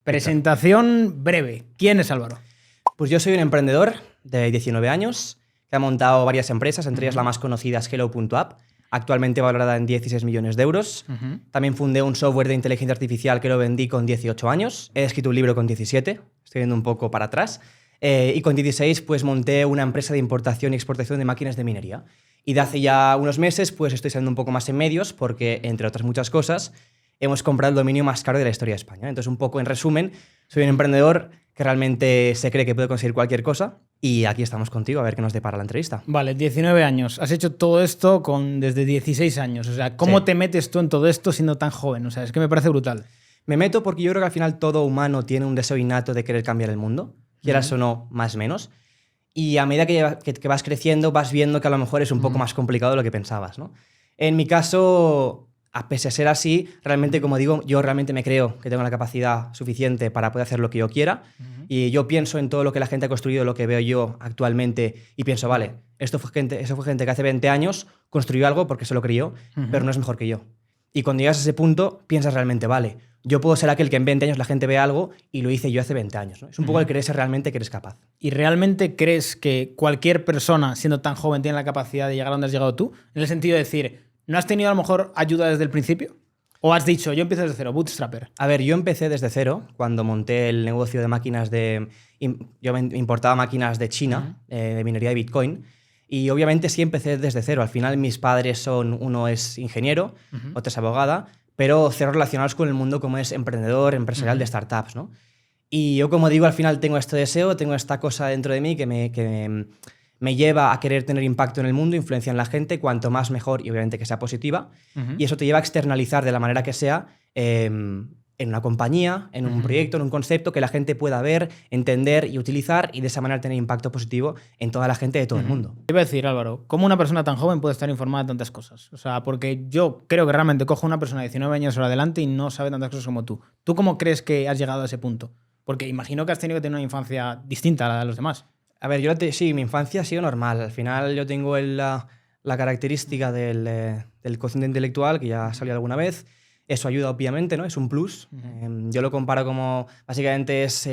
Presentación breve. ¿Quién es Álvaro? Pues yo soy un emprendedor de 19 años que ha montado varias empresas, entre ellas la más conocida es Hello.app, actualmente valorada en 16 millones de euros. También fundé un software de inteligencia artificial que lo vendí con 18 años. He escrito un libro con 17, estoy yendo un poco para atrás. Y con 16 pues monté una empresa de importación y exportación de máquinas de minería. Y de hace ya unos meses pues estoy saliendo un poco más en medios porque, entre otras muchas cosas, hemos comprado el dominio más caro de la historia de España. Entonces, un poco en resumen, soy un emprendedor que realmente se cree que puede conseguir cualquier cosa y aquí estamos contigo a ver qué nos depara la entrevista. Vale, 19 años. Has hecho todo esto desde 16 años. O sea, ¿cómo te metes tú en todo esto siendo tan joven? O sea, es que me parece brutal. Me meto porque yo creo que al final todo humano tiene un deseo innato de querer cambiar el mundo, quieras o no, más o menos. Y a medida que vas creciendo, vas viendo que a lo mejor es un poco más complicado de lo que pensabas, ¿no? En mi caso, a pesar de ser así, realmente, como digo, yo realmente me creo que tengo la capacidad suficiente para poder hacer lo que yo quiera. Y yo pienso en todo lo que la gente ha construido, lo que veo yo actualmente, y pienso, vale, eso fue gente que hace 20 años construyó algo porque se lo creyó, pero no es mejor que yo. Y cuando llegas a ese punto, piensas realmente, vale, yo puedo ser aquel que en 20 años la gente ve algo y lo hice yo hace 20 años, ¿no? Es un poco el creerse realmente que eres capaz. ¿Y realmente crees que cualquier persona, siendo tan joven, tiene la capacidad de llegar a donde has llegado tú? En el sentido de decir, ¿no has tenido a lo mejor ayuda desde el principio? ¿O has dicho, yo empiezo desde cero, bootstrapper? A ver, yo empecé desde cero cuando monté el negocio de máquinas de... Yo importaba máquinas de China, de minería de Bitcoin, y obviamente sí empecé desde cero. Al final mis padres uno es ingeniero, otro es abogada, pero cero relacionados con el mundo como es emprendedor, empresarial de startups, ¿no? Y yo, como digo, al final tengo este deseo, tengo esta cosa dentro de mí que me lleva a querer tener impacto en el mundo, influencia en la gente, cuanto más mejor y obviamente que sea positiva. Y eso te lleva a externalizar de la manera que sea en una compañía, en un proyecto, en un concepto que la gente pueda ver, entender y utilizar y de esa manera tener impacto positivo en toda la gente de todo el mundo. Te iba a decir, Álvaro, ¿cómo una persona tan joven puede estar informada de tantas cosas? O sea, porque yo creo que realmente cojo una persona de 19 años ahora adelante y no sabe tantas cosas como tú. ¿Tú cómo crees que has llegado a ese punto? Porque imagino que has tenido que tener una infancia distinta a la de los demás. A ver, sí, mi infancia ha sido normal. Al final yo tengo la característica del cociente intelectual, que ya salió alguna vez. Eso ayuda, obviamente, ¿no? Es un plus. Yo lo comparo como, básicamente, es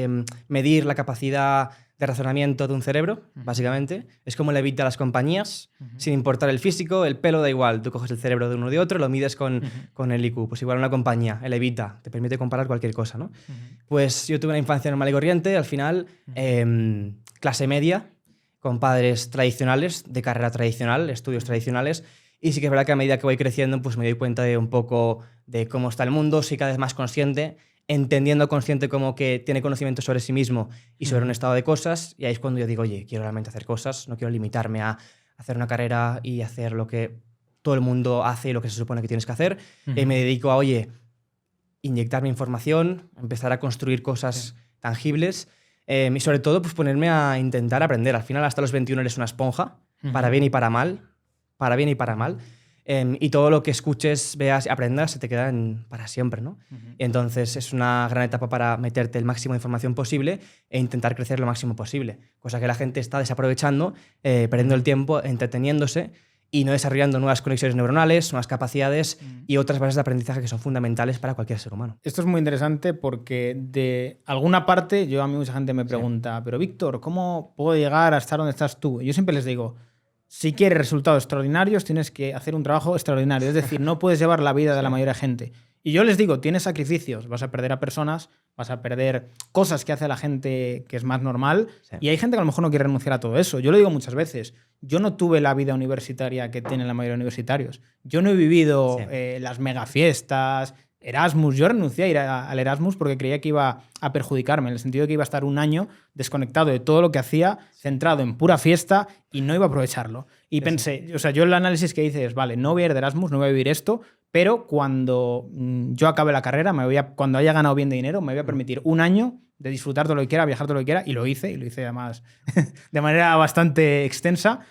medir la capacidad de razonamiento de un cerebro, básicamente. Es como le evita a las compañías, sin importar el físico, el pelo, da igual. Tú coges el cerebro de uno o de otro, lo mides con el IQ. Pues igual una compañía, el evita, te permite comparar cualquier cosa, ¿no? Pues yo tuve una infancia normal y corriente, al final, clase media, con padres tradicionales, de carrera tradicional, estudios tradicionales. Y sí que es verdad que a medida que voy creciendo, pues me doy cuenta de un poco de cómo está el mundo, soy cada vez más consciente, entendiendo consciente como que tiene conocimiento sobre sí mismo y sobre un estado de cosas, y ahí es cuando yo digo, oye, quiero realmente hacer cosas, no quiero limitarme a hacer una carrera y hacer lo que todo el mundo hace y lo que se supone que tienes que hacer. Y me dedico a, oye, inyectarme información, empezar a construir cosas tangibles y sobre todo pues ponerme a intentar aprender. Al final hasta los 21 eres una esponja, para bien y para mal. Para bien y para mal, y todo lo que escuches, veas y aprendas se te queda para siempre, ¿no? Entonces es una gran etapa para meterte el máximo de información posible e intentar crecer lo máximo posible, cosa que la gente está desaprovechando, perdiendo el tiempo, entreteniéndose y no desarrollando nuevas conexiones neuronales, nuevas capacidades y otras bases de aprendizaje que son fundamentales para cualquier ser humano. Esto es muy interesante porque de alguna parte a mí mucha gente me pregunta, pero Víctor, ¿cómo puedo llegar a estar donde estás tú? Y yo siempre les digo, si quieres resultados extraordinarios, tienes que hacer un trabajo extraordinario. Es decir, no puedes llevar la vida de la mayoría de gente. Y yo les digo, tienes sacrificios. Vas a perder a personas, vas a perder cosas que hace la gente que es más normal. Sí. Y hay gente que a lo mejor no quiere renunciar a todo eso. Yo lo digo muchas veces. Yo no tuve la vida universitaria que tienen la mayoría de universitarios. Yo no he vivido las megafiestas, Erasmus. Yo renuncié a ir al Erasmus porque creía que iba a perjudicarme, en el sentido de que iba a estar un año desconectado de todo lo que hacía, centrado en pura fiesta y no iba a aprovecharlo. Y pensé, o sea, yo el análisis que hice es, vale, no voy a ir de Erasmus, no voy a vivir esto, pero cuando yo acabe la carrera, cuando haya ganado bien de dinero, me voy a permitir un año de disfrutar todo lo que quiera, viajar todo lo que quiera, y lo hice además de manera bastante extensa.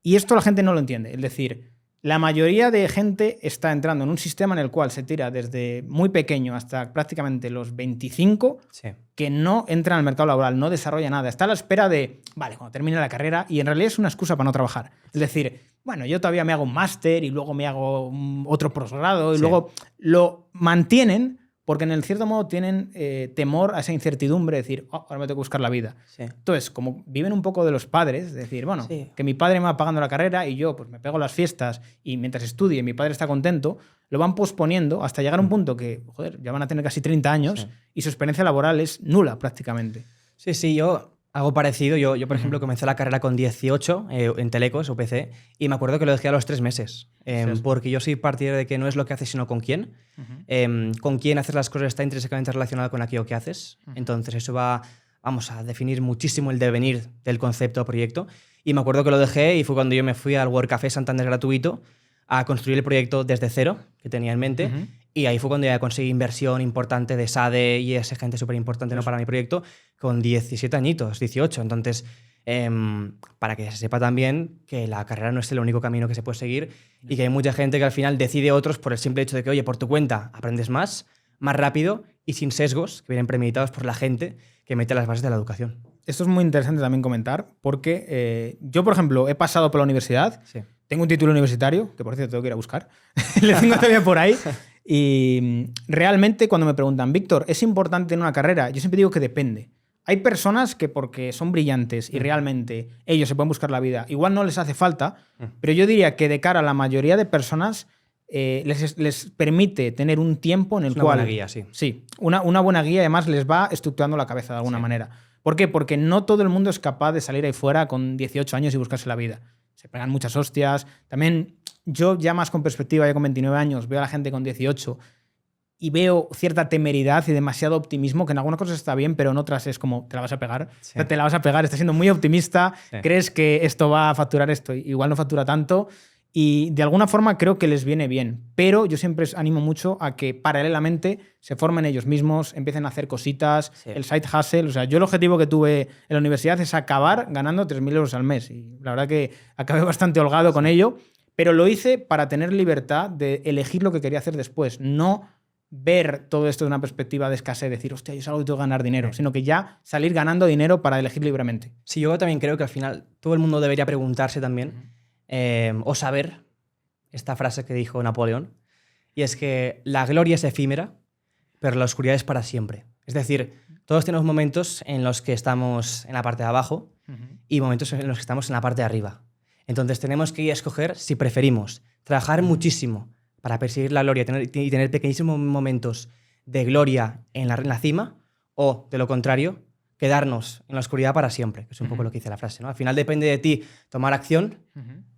Y esto la gente no lo entiende, es decir, la mayoría de gente está entrando en un sistema en el cual se tira desde muy pequeño hasta prácticamente los 25, que no entra en el mercado laboral, no desarrolla nada. Está a la espera de, vale, cuando termine la carrera, y en realidad es una excusa para no trabajar. Es decir, bueno, yo todavía me hago un máster y luego me hago otro posgrado y luego lo mantienen porque en el cierto modo tienen temor a esa incertidumbre de decir, oh, ahora me tengo que buscar la vida. Sí. Entonces, como viven un poco de los padres, es decir, bueno, Sí. que mi padre me va pagando la carrera y yo pues me pego las fiestas y mientras estudie mi padre está contento, lo van posponiendo hasta llegar a un punto que, joder, ya van a tener casi 30 años Sí. y su experiencia laboral es nula prácticamente. Sí, yo hago parecido. Yo por ejemplo, comencé la carrera con 18 en Telecos o PC y me acuerdo que lo dejé a los 3 meses. Porque yo soy partidario de que no es lo que haces, sino con quién. Con quién haces las cosas está intrínsecamente relacionado con aquello que haces. Entonces eso vamos a definir muchísimo el devenir del concepto o proyecto. Y me acuerdo que lo dejé y fue cuando yo me fui al World Café Santander gratuito a construir el proyecto desde cero que tenía en mente. Y ahí fue cuando ya conseguí inversión importante de SADE y esa gente súper importante, ¿no?, para mi proyecto, con 17 añitos, 18. Entonces, para que se sepa también que la carrera no es el único camino que se puede seguir y que hay mucha gente que al final decide otros por el simple hecho de que, oye, por tu cuenta aprendes más rápido y sin sesgos que vienen premeditados por la gente que mete las bases de la educación. Esto es muy interesante también comentar porque yo, por ejemplo, he pasado por la universidad, Sí. tengo un título universitario, que por cierto tengo que ir a buscar, le tengo todavía por ahí, y realmente cuando me preguntan, Víctor, ¿es importante en una carrera? Yo siempre digo que depende. Hay personas que porque son brillantes y realmente ellos se pueden buscar la vida, igual no les hace falta, pero yo diría que de cara a la mayoría de personas les permite tener un tiempo en el Es una cual... buena guía, sí. Sí, una buena guía además les va estructurando la cabeza de alguna manera. ¿Por qué? Porque no todo el mundo es capaz de salir ahí fuera con 18 años y buscarse la vida. Se pegan muchas hostias. También yo ya más con perspectiva, ya con 29 años, veo a la gente con 18 y veo cierta temeridad y demasiado optimismo, que en algunas cosas está bien, pero en otras es como, te la vas a pegar. Sí. O sea, te la vas a pegar, estás siendo muy optimista, Sí. crees que esto va a facturar esto, igual no factura tanto. Y de alguna forma creo que les viene bien. Pero yo siempre animo mucho a que paralelamente se formen ellos mismos, empiecen a hacer cositas, Sí. el side hustle. O sea, yo el objetivo que tuve en la universidad es acabar ganando 3.000 euros al mes. Y la verdad que acabé bastante holgado con ello. Pero lo hice para tener libertad de elegir lo que quería hacer después. No ver todo esto de una perspectiva de escasez, decir, hostia, yo salgo y tengo que ganar dinero. Sino que ya salir ganando dinero para elegir libremente. Sí, yo también creo que al final todo el mundo debería preguntarse también o saber esta frase que dijo Napoleón, y es que la gloria es efímera, pero la oscuridad es para siempre. Es decir, todos tenemos momentos en los que estamos en la parte de abajo y momentos en los que estamos en la parte de arriba. Entonces tenemos que ir a escoger si preferimos trabajar muchísimo para perseguir la gloria y tener pequeñísimos momentos de gloria en la cima, o, de lo contrario, quedarnos en la oscuridad para siempre, que es un poco lo que dice la frase, ¿no? Al final depende de ti tomar acción,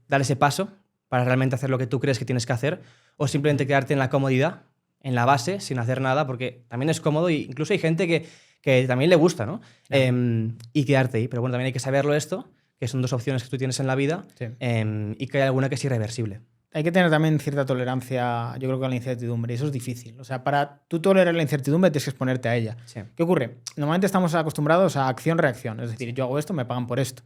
dar ese paso para realmente hacer lo que tú crees que tienes que hacer, o simplemente quedarte en la comodidad, en la base, sin hacer nada, porque también es cómodo y incluso hay gente que también le gusta, ¿no? Y quedarte ahí. Pero bueno, también hay que saberlo esto, que son dos opciones que tú tienes en la vida, Sí. y que hay alguna que es irreversible. Hay que tener también cierta tolerancia, yo creo que a la incertidumbre, y eso es difícil. O sea, para tú tolerar la incertidumbre tienes que exponerte a ella. Sí. ¿Qué ocurre? Normalmente estamos acostumbrados a acción-reacción, es decir, yo hago esto, me pagan por esto.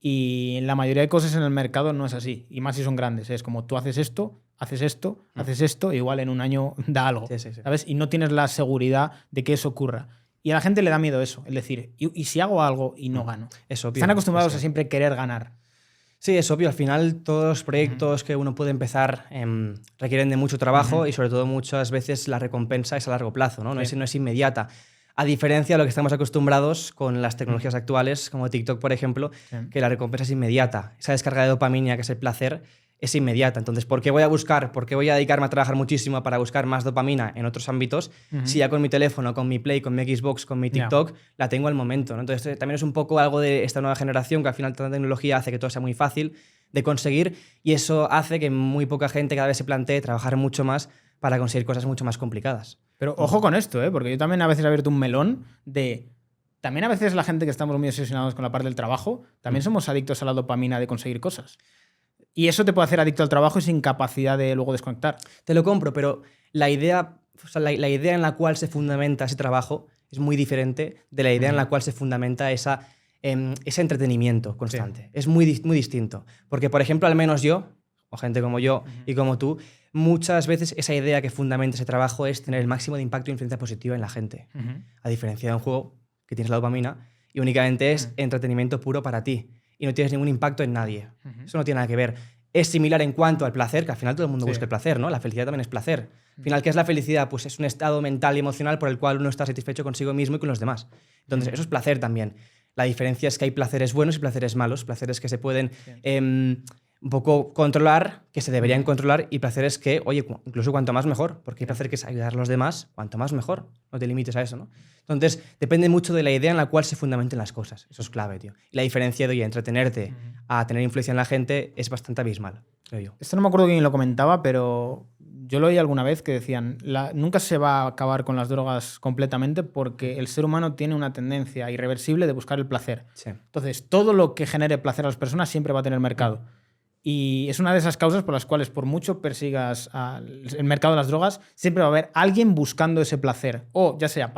Y en la mayoría de cosas en el mercado no es así, y más si son grandes. Es como tú haces esto, haces esto, e igual en un año da algo, Sí, sí, sí. ¿sabes? Y no tienes la seguridad de que eso ocurra. Y a la gente le da miedo eso, es decir, ¿y si hago algo y no gano? Es obvio. Están acostumbrados Sí. a siempre querer ganar. Sí, es obvio. Al final, todos los proyectos que uno puede empezar requieren de mucho trabajo y, sobre todo, muchas veces la recompensa es a largo plazo, ¿no? Sí. No es inmediata. A diferencia de lo que estamos acostumbrados con las tecnologías actuales, como TikTok, por ejemplo, que la recompensa es inmediata. Esa descarga de dopamina, que es el placer, es inmediata. Entonces, ¿por qué voy a dedicarme a trabajar muchísimo para buscar más dopamina en otros ámbitos si ya con mi teléfono, con mi Play, con mi Xbox, con mi TikTok, la tengo al momento, ¿no? Entonces, también es un poco algo de esta nueva generación, que al final tanta tecnología hace que todo sea muy fácil de conseguir, y eso hace que muy poca gente cada vez se plantee trabajar mucho más para conseguir cosas mucho más complicadas. Pero ojo con esto, porque yo también a veces he abierto un melón de... También a veces la gente que estamos muy obsesionados con la parte del trabajo, también somos adictos a la dopamina de conseguir cosas. Y eso te puede hacer adicto al trabajo y sin capacidad de luego desconectar. Te lo compro, pero la idea en la cual se fundamenta ese trabajo es muy diferente de la idea en la cual se fundamenta ese entretenimiento constante. Sí. Es muy distinto. Porque, por ejemplo, al menos yo, o gente como yo y como tú, muchas veces esa idea que fundamenta ese trabajo es tener el máximo de impacto e influencia positiva en la gente. A diferencia de un juego que tienes la dopamina y únicamente es entretenimiento puro para ti y no tienes ningún impacto en nadie. Eso no tiene nada que ver. es similar en cuanto al placer, que al final todo el mundo busca el placer, ¿no? La felicidad también es placer. Al final, ¿qué es la felicidad? Pues es un estado mental y emocional por el cual uno está satisfecho consigo mismo y con los demás. Entonces, eso es placer también. La diferencia es que hay placeres buenos y placeres malos, placeres que se pueden un poco controlar, que se deberían controlar, y placeres que, oye, incluso cuanto más mejor, porque hay placer que es ayudar a los demás, cuanto más mejor, no te limites a eso, ¿no? Entonces, depende mucho de la idea en la cual se fundamenten las cosas, eso es clave, tío. Y la diferencia de, oye, entretenerte a tener influencia en la gente es bastante abismal, creo yo. Esto no me acuerdo quién lo comentaba, pero yo lo oí alguna vez que decían, nunca se va a acabar con las drogas completamente porque el ser humano tiene una tendencia irreversible de buscar el placer. Sí. Entonces, todo lo que genere placer a las personas siempre va a tener mercado. Y es una de esas causas por las cuales, por mucho persigas el mercado de las drogas, siempre va a haber alguien buscando ese placer, o ya sea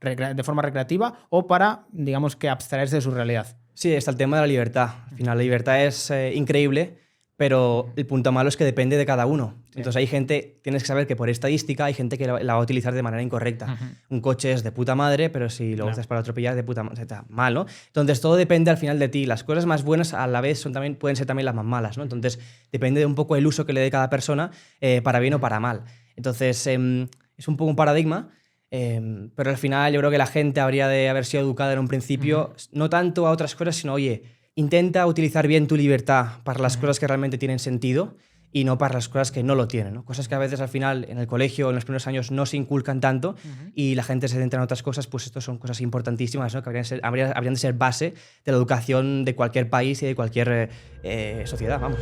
de forma recreativa o para, digamos, que abstraerse de su realidad. Sí, está el tema de la libertad. Al final, la libertad es increíble, pero el punto malo es que depende de cada uno. Sí. Entonces hay gente, tienes que saber que por estadística hay gente que la va a utilizar de manera incorrecta. Un coche es de puta madre, pero si lo usas para atropellar, de puta madre, está mal, ¿no? Entonces todo depende al final de ti. Las cosas más buenas a la vez pueden ser también las más malas, ¿no? Entonces depende de un poco el uso que le dé cada persona, para bien o para mal. Entonces es un poco un paradigma, pero al final yo creo que la gente habría de haber sido educada en un principio, no tanto a otras cosas, sino, oye, intenta utilizar bien tu libertad para las cosas que realmente tienen sentido y no para las cosas que no lo tienen, ¿no? Cosas que a veces al final en el colegio, en los primeros años, no se inculcan tanto y la gente se centra en otras cosas, pues estas son cosas importantísimas, ¿no? Que habrían de ser base de la educación de cualquier país y de cualquier sociedad, vamos.